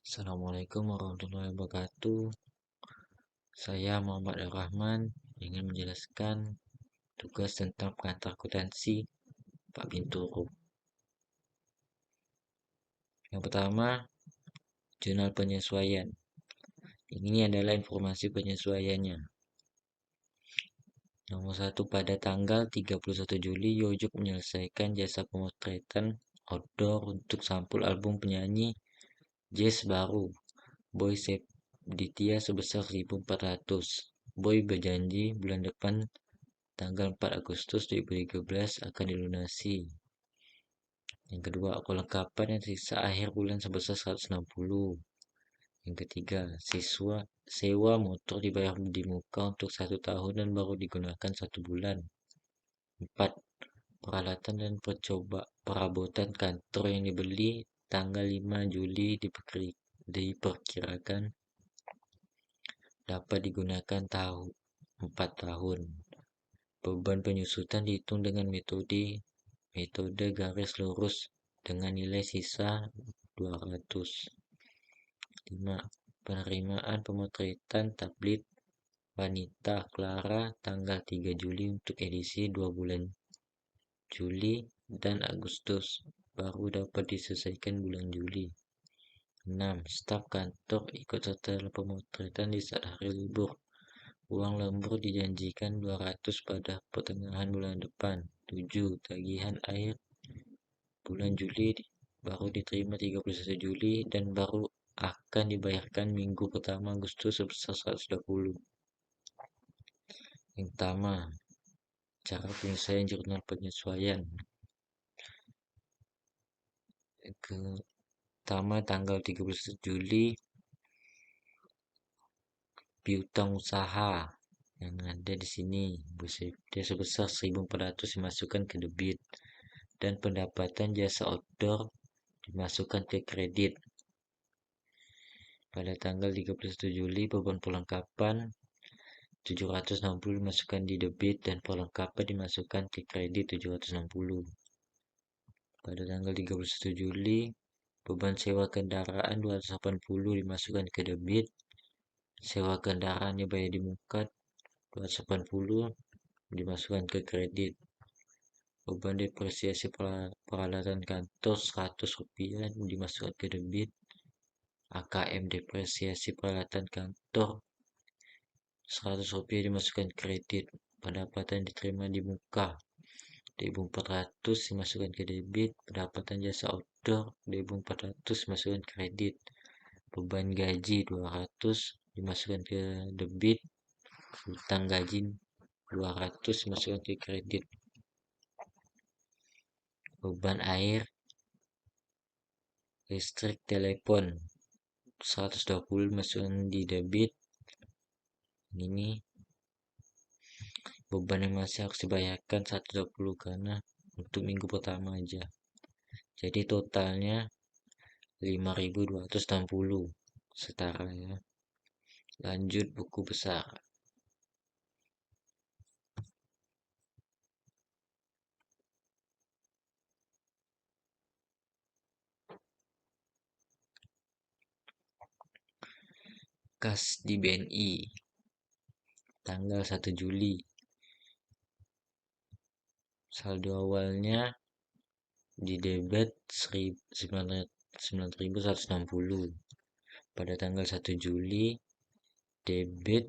Assalamualaikum warahmatullahi wabarakatuh. Saya Muhammad Ar-Rahman ingin menjelaskan tugas tentang pengantar akuntansi Pak Bintoro. Yang pertama, jurnal penyesuaian. Ini adalah informasi penyesuaiannya. Nomor 1, pada tanggal 31 Juli, Yojuk menyelesaikan jasa pemotretan outdoor untuk sampul album penyanyi jazz baru Boy Sepditya sebesar 1.400. Boy berjanji bulan depan tanggal 4 Agustus 2013 akan dilunasi. Yang kedua, perlengkapan dan sisa akhir bulan sebesar 160. Yang ketiga, sewa motor dibayar di muka untuk 1 tahun dan baru digunakan 1 bulan. 4. Peralatan dan perabotan kantor yang dibeli tanggal 5 Juli diperkirakan dapat digunakan 4 tahun. Beban penyusutan dihitung dengan metode garis lurus dengan nilai sisa 200. 5. Penerimaan pemotretan tablet wanita Clara tanggal 3 Juli untuk edisi 2 bulan Juli dan Agustus, baru dapat diselesaikan bulan Juli. 6. Staf kantor ikut serta dalam pemotretan di saat hari libur. Uang lembur dijanjikan 200 pada pertengahan bulan depan. 7. Tagihan air bulan Juli baru diterima 31 Juli dan baru akan dibayarkan minggu pertama Agustus sebesar 120. Yang pertama, cara penyelesaian jurnal penyesuaian. Pertama, tanggal 31 Juli, piutang usaha yang ada di sini dia sebesar 1.400 dimasukkan ke debit, dan pendapatan jasa outdoor dimasukkan ke kredit. Pada tanggal 31 Juli, beban perlengkapan 760 dimasukkan di debit dan perlengkapan dimasukkan ke kredit 760. Pada tanggal 31 Juli, beban sewa kendaraan 280 dimasukkan ke debit, sewa kendaraan dibayar di muka 280 dimasukkan ke kredit. Beban depresiasi peralatan kantor 100 rupiah dimasukkan ke debit. AKM depresiasi peralatan kantor 100 rupiah dimasukkan kredit. Pendapatan diterima di muka 1.400 dimasukkan ke debit. Pendapatan jasa outdoor 1.400 dimasukkan kredit. Beban gaji 200 dimasukkan ke debit. Utang gaji 200 dimasukkan ke kredit. Beban air, listrik, telepon 120 dimasukkan di debit. Ini beban yang masih harus dibayarkan 120 karena untuk minggu pertama aja. Jadi totalnya 5.260 setara ya. Lanjut buku besar. Kas di BNI tanggal 1 Juli. Saldo awalnya di debit 9.160. Pada tanggal 1 Juli debit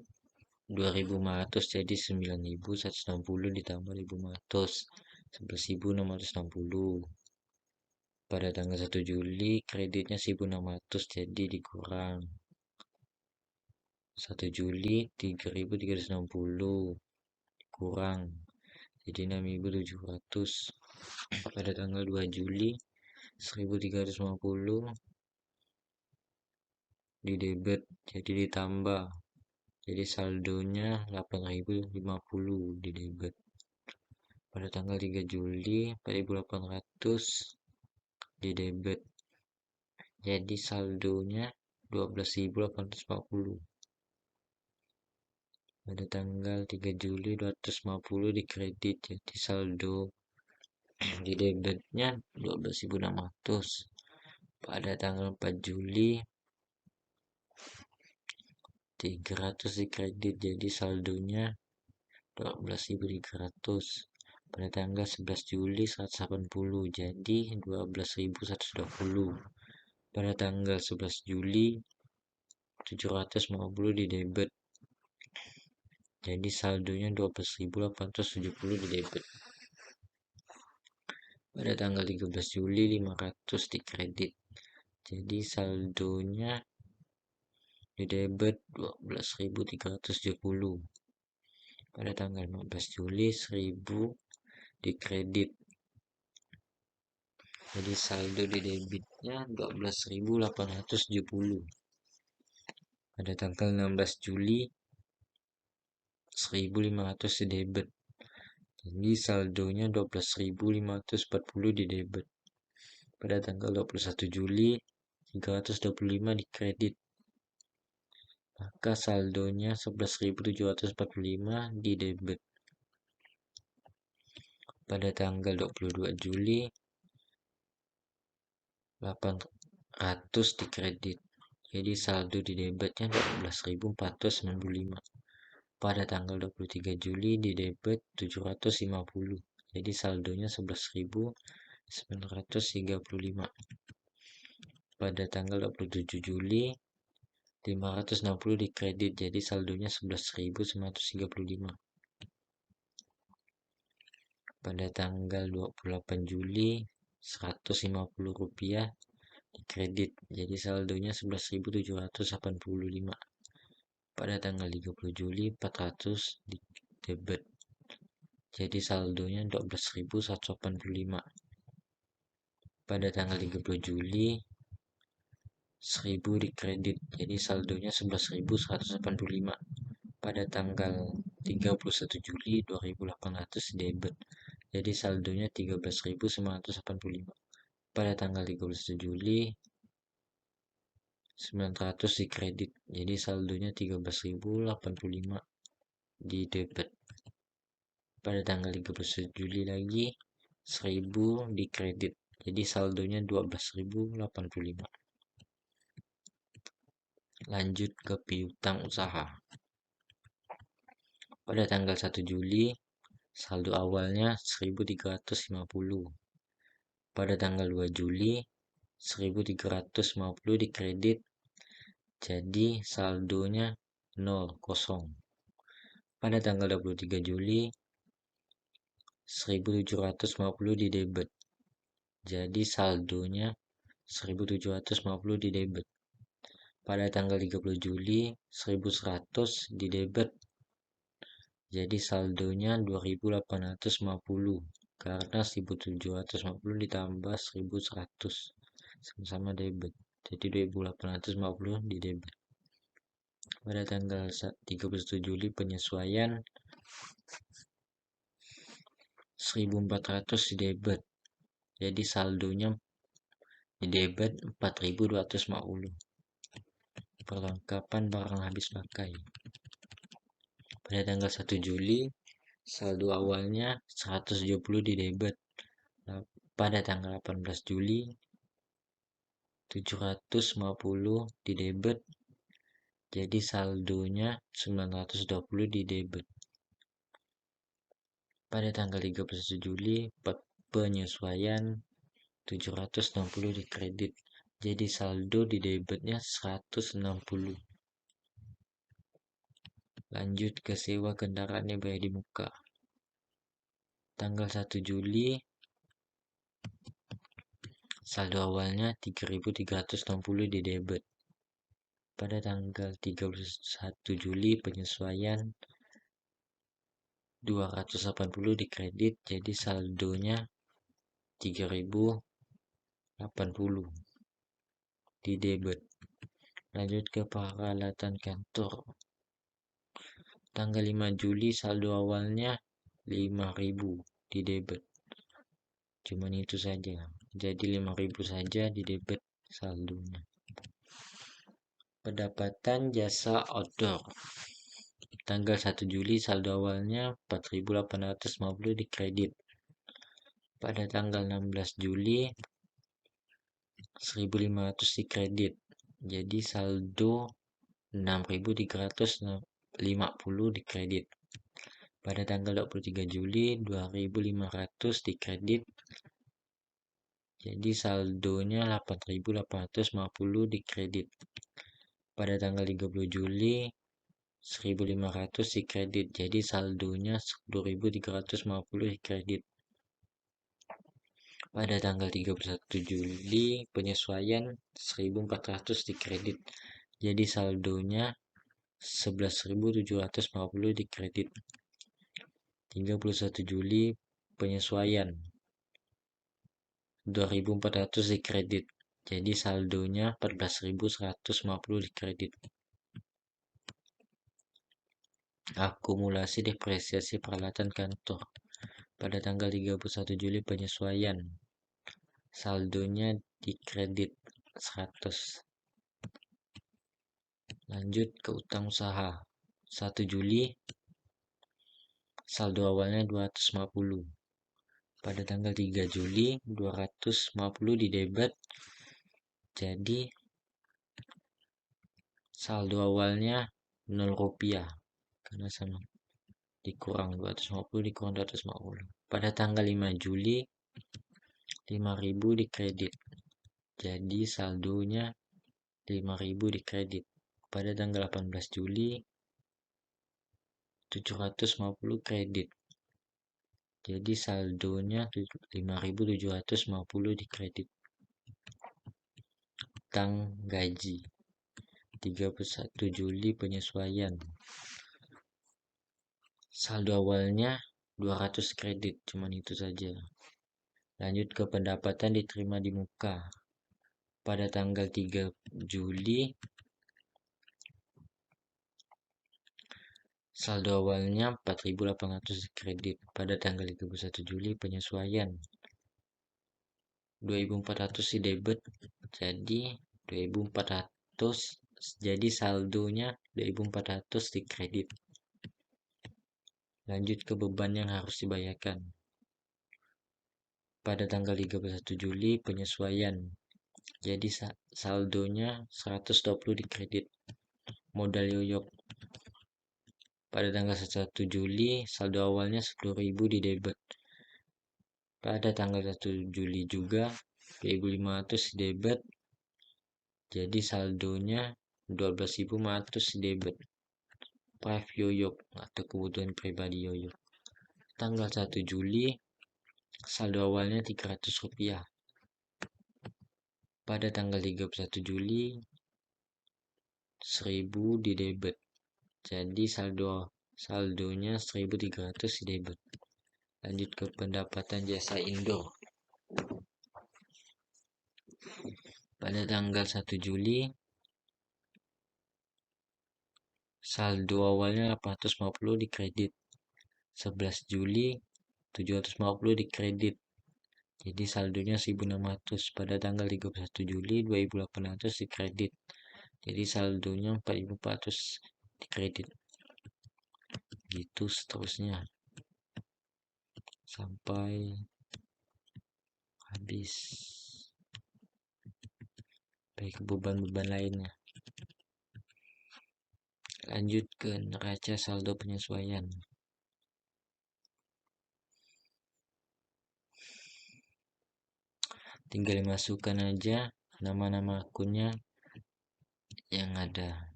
2.500 jadi 9.160 ditambah 1.500 11.660. Pada tanggal 1 Juli kreditnya 1.600 jadi dikurang 1 Juli 3.360 kurang jadi 6.700. Pada tanggal 2 Juli 1.350 di debit jadi ditambah jadi saldonya 8.050 di debit. Pada tanggal 3 Juli 4.800 di debit jadi saldonya 12.840. Pada tanggal 3 Juli 250 di kredit jadi saldo di debitnya 12.600. Pada tanggal 4 Juli 300 di kredit, jadi saldonya 12.300. Pada tanggal 11 Juli 180, jadi 12.120. Pada tanggal 11 Juli 750 di debit, jadi saldonya 12.870 di debit. Pada tanggal 13 Juli 500 di kredit, jadi saldonya di debit 12.370. Pada tanggal 15 Juli 1000 di kredit, jadi saldo di debitnya 12.870. Pada tanggal 16 Juli 1.500 di debit, jadi saldonya 12.540 di debit. Pada tanggal 21 Juli 325 di kredit, maka saldonya 11.745 di debit. Pada tanggal 22 Juli 800 di kredit, jadi saldo di debitnya 12.495. Pada tanggal 23 Juli di debit 750, jadi saldonya 11.935. Pada tanggal 27 Juli 560 di kredit, jadi saldonya 11.935. Pada tanggal 28 Juli 150 rupiah di kredit, jadi saldonya 11.785. Pada tanggal 30 Juli 400 di debit, jadi saldonya 12.185. Pada tanggal 30 Juli 1000 di kredit, jadi saldonya 11.185. Pada tanggal 31 Juli 2.800 di debit, jadi saldonya 13.985. Pada tanggal 31 Juli 900 di kredit, jadi saldonya 13.085 di debit. Pada tanggal 31 Juli lagi 1000 di kredit, jadi saldonya 12.085. Lanjut ke piutang usaha. Pada tanggal 1 Juli saldo awalnya 1.350. Pada tanggal 2 Juli 1.350 di kredit, jadi saldonya 0, kosong. Pada tanggal 23 Juli 1.750 di debit, jadi saldonya 1.750 di debit. Pada tanggal 30 Juli 1.100 di debit, jadi saldonya 2.850 karena 1.750 ditambah 1.100 sama-sama debit, jadi 2.850 di debit. Pada tanggal 31 Juli penyesuaian 1.400 di debit, jadi saldonya di debit 4.250. Perlengkapan barang habis pakai. Pada tanggal 1 Juli saldo awalnya 170 di debit. Pada tanggal 18 Juli 750 di debit, jadi saldonya 920 di debit. Pada tanggal 31 Juli penyesuaian 760 di kredit, jadi saldo di debitnya 160. Lanjut ke sewa kendaraan yang bayar di muka. Tanggal 1 Juli saldo awalnya 3.360 di debit. Pada tanggal 31 Juli penyesuaian 280 di kredit, jadi saldonya 3.080 di debit. Lanjut ke peralatan kantor. Tanggal 5 Juli saldo awalnya 5.000 di debit. Cuman itu saja. Jadi 5.000 saja di debit saldonya. Pendapatan jasa outdoor. Tanggal 1 Juli saldo awalnya 4.850 di kredit. Pada tanggal 16 Juli 1.500 di kredit. Jadi saldo 6.350 dikredit. Pada tanggal 23 Juli 2.500 dikredit. Jadi saldonya 8.850 dikredit. Pada tanggal 30 Juli 1.500 dikredit. Jadi saldonya 10.350 dikredit. Pada tanggal 31 Juli penyesuaian 1.400 dikredit. Jadi saldonya 11.750 dikredit. 31 Juli penyesuaian 2.400 dikredit. Jadi saldonya 14.150 dikredit. Akumulasi depresiasi peralatan kantor. Pada tanggal 31 Juli penyesuaian. Saldonya dikredit 100. Lanjut ke utang usaha. 1 Juli saldo awalnya 250. Pada tanggal 3 Juli 250 di debit. Jadi saldo awalnya 0 rupiah. Karena sama dikurang 250 dikurang 250. Pada tanggal 5 Juli 5.000 dikredit. Jadi saldonya 5.000 dikredit. Pada tanggal 18 Juli 750 kredit. Jadi saldonya 5.750 dikredit. Utang gaji 31 Juli penyesuaian. Saldo awalnya 200 kredit, cuman itu saja. Lanjut ke pendapatan diterima di muka. Pada tanggal 3 Juli saldo awalnya 4.800 kredit. Pada tanggal 31 Juli penyesuaian 2.400 di debit. Jadi 2.400, jadi saldonya 2.400 di kredit. Lanjut ke beban yang harus dibayarkan. Pada tanggal 31 Juli penyesuaian. Jadi saldonya 120 di kredit. Modal yoyok. Pada tanggal 1 Juli saldo awalnya 10.000 di debit. Pada tanggal 1 Juli juga 2.500 di debit. Jadi saldonya 12.500 di debit. Private yoyok atau kebutuhan pribadi yoyok. Tanggal 1 Juli saldo awalnya 300 rupiah. Pada tanggal 31 Juli 1.000 di debit. Jadi saldonya 1.300 di debit. Lanjut ke pendapatan jasa indoor. Pada tanggal 1 Juli saldo awalnya 850 di kredit. 11 Juli 750 di kredit. Jadi saldonya 1.600. Pada tanggal 31 Juli 2.800 di kredit. Jadi saldonya 4.400 di kredit. Gitu seterusnya sampai habis. Baik beban-beban lainnya. Lanjut ke neraca saldo penyesuaian. Tinggal dimasukkan aja nama-nama akunnya yang ada.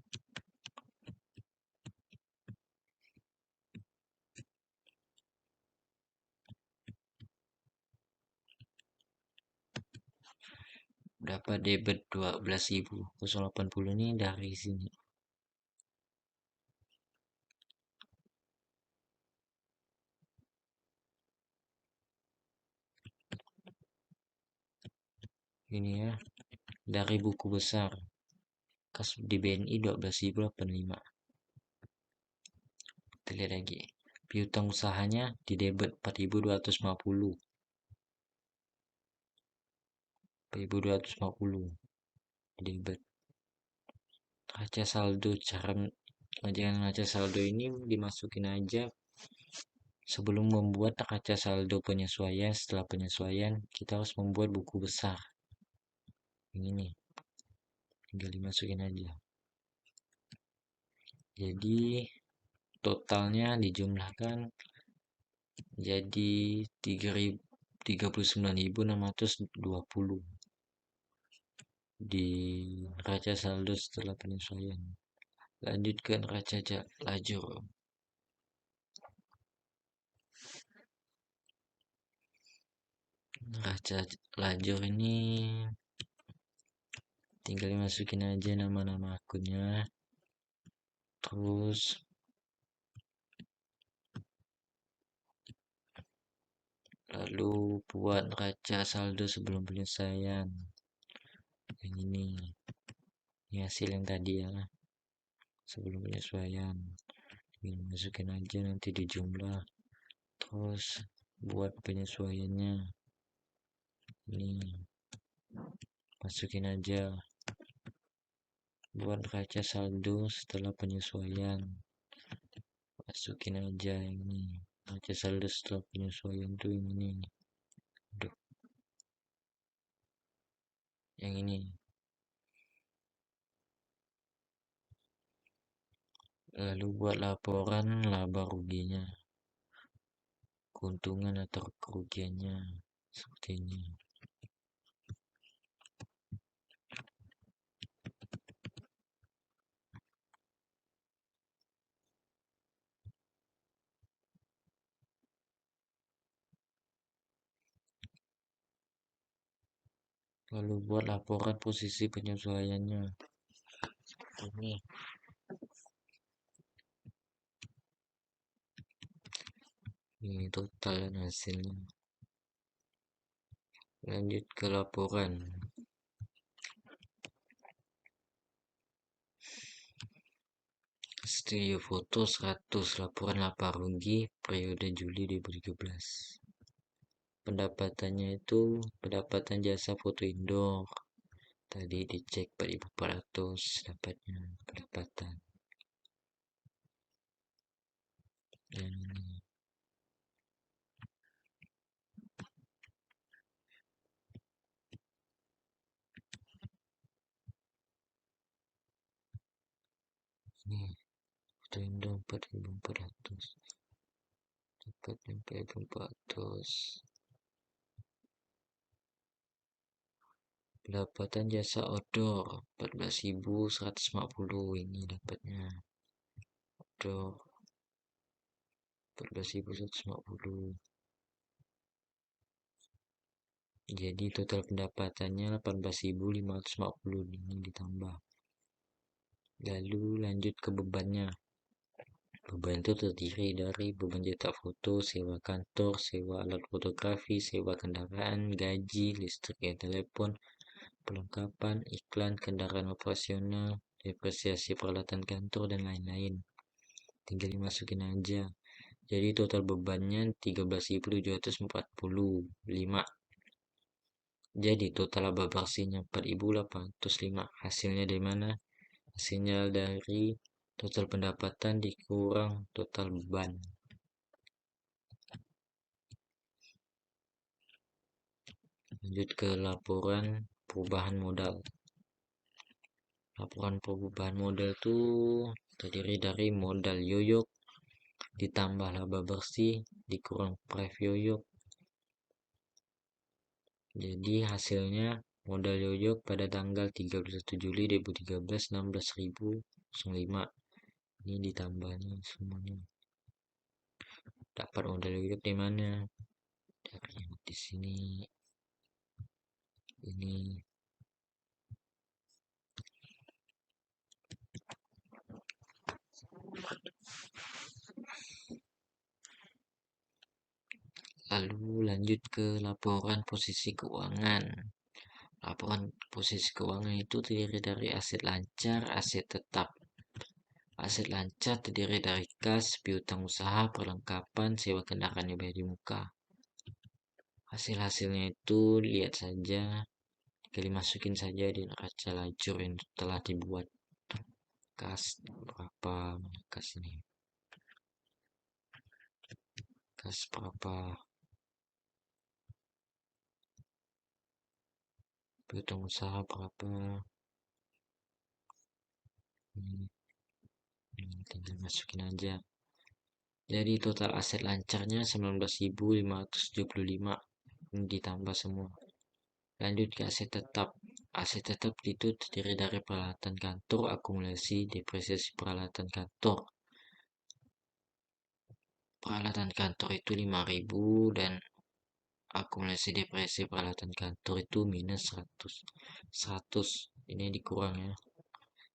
Berapa debit 12.080 ini dari sini. Ini ya, dari buku besar. Kas di BNI 12.085. Kita lihat lagi. Piutang usahanya di debit 4.250. 4.250 di debit. Neraca saldo, cara ngajarin neraca saldo ini dimasukin aja sebelum membuat neraca saldo penyesuaian. Setelah penyesuaian kita harus membuat buku besar. Ini nih, tinggal dimasukin aja. Jadi totalnya dijumlahkan jadi 39.620 di neraca saldo setelah penyesuaian. Lanjut ke neraca lajur. Neraca lajur ini tinggal dimasukin aja nama-nama akunnya, terus lalu buat neraca saldo sebelum penyelesaian. Yang ini hasil yang tadi ya, sebelum penyesuaian. Ini masukin aja nanti di jumlah, terus buat penyesuaiannya ini masukin aja buat neraca saldo setelah penyesuaian, masukin aja ini neraca saldo setelah penyesuaian tuh ini. Aduh, yang ini. Lalu buat laporan laba ruginya, keuntungan atau kerugiannya seperti ini. Lalu buat laporan posisi penyesuaiannya. Ini total hasilnya. Lanjut ke laporan. Studio foto 100, laporan laba rugi periode Juli 2013. Pendapatannya itu pendapatan jasa foto indoor. Tadi dicek 4.400 dapatnya pendapatan. Dan ini foto indoor 4.400. Dapat 4.400. Pendapatan jasa outdoor 14.150 ini dapatnya. Outdoor 14.150. Jadi total pendapatannya 18.550 ini ditambah. Lalu lanjut ke bebannya. Beban itu terdiri dari beban cetak foto, sewa kantor, sewa alat fotografi, sewa kendaraan, gaji, listrik dan telepon, perlengkapan, iklan, kendaraan operasional, depresiasi peralatan kantor, dan lain-lain. Tinggal dimasukin aja. Jadi total bebannya 13.745. Jadi total laba bersihnya 4.805. Hasilnya dari mana? Hasilnya dari total pendapatan dikurang total beban. Lanjut ke laporan perubahan modal. Laporan perubahan modal itu terdiri dari modal yoyok ditambah laba bersih dikurang price yoyok. Jadi hasilnya modal yoyok pada tanggal 31 Juli 2013 16.005. Ini ditambahnya semuanya. Dapat modal yoyok di mana? Dari di sini. Ini lalu lanjut ke laporan posisi keuangan. Laporan posisi keuangan itu terdiri dari aset lancar, aset tetap. Aset lancar terdiri dari kas, piutang usaha, perlengkapan, sewa kendaraan yang bayar di muka. Hasil-hasilnya itu lihat saja, kali masukin saja di neraca lajur yang telah dibuat. Kas berapa? Kas ini. Kas berapa? Piutang usaha berapa? tinggal masukin aja. Jadi total aset lancarnya 19.575, ini ditambah semua. Lanjut ke aset tetap. Aset tetap itu terdiri dari peralatan kantor, akumulasi, depresiasi peralatan kantor. Peralatan kantor itu 5.000 dan akumulasi depresi peralatan kantor itu minus 100. 100 ini dikurang ya.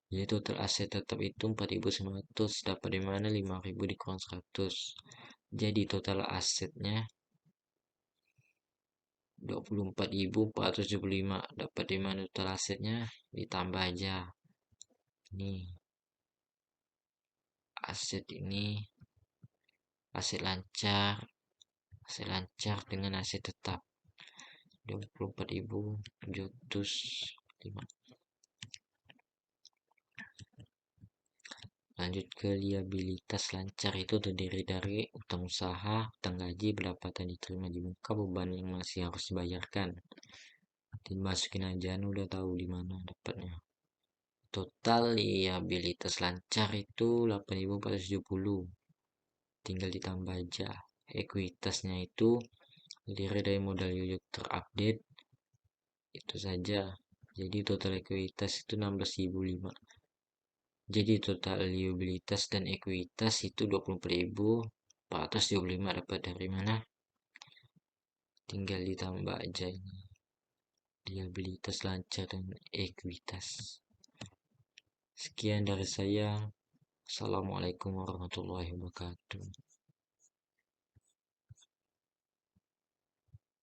Jadi total aset tetap itu 4.900, dapat di mana 5.000 dikurang 100. Jadi total asetnya 24.475, dapat di mana total asetnya ditambah aja. Nih, aset ini aset lancar dengan aset tetap 24.705. Lanjut ke liabilitas lancar, itu terdiri dari utang usaha, utang gaji, pendapatan diterima di muka, beban yang masih harus dibayarkan. Dimasukin aja, udah tahu di mana dapatnya. Total liabilitas lancar itu 8.470. Tinggal ditambah aja. Ekuitasnya itu terdiri dari modal yuyuk terupdate. Itu saja. Jadi total ekuitas itu 16.005. Jadi total liabilitas dan ekuitas itu 24.425, dapat dari mana? Tinggal ditambah aja ini. Liabilitas lancar dan ekuitas. Sekian dari saya. Assalamualaikum warahmatullahi wabarakatuh.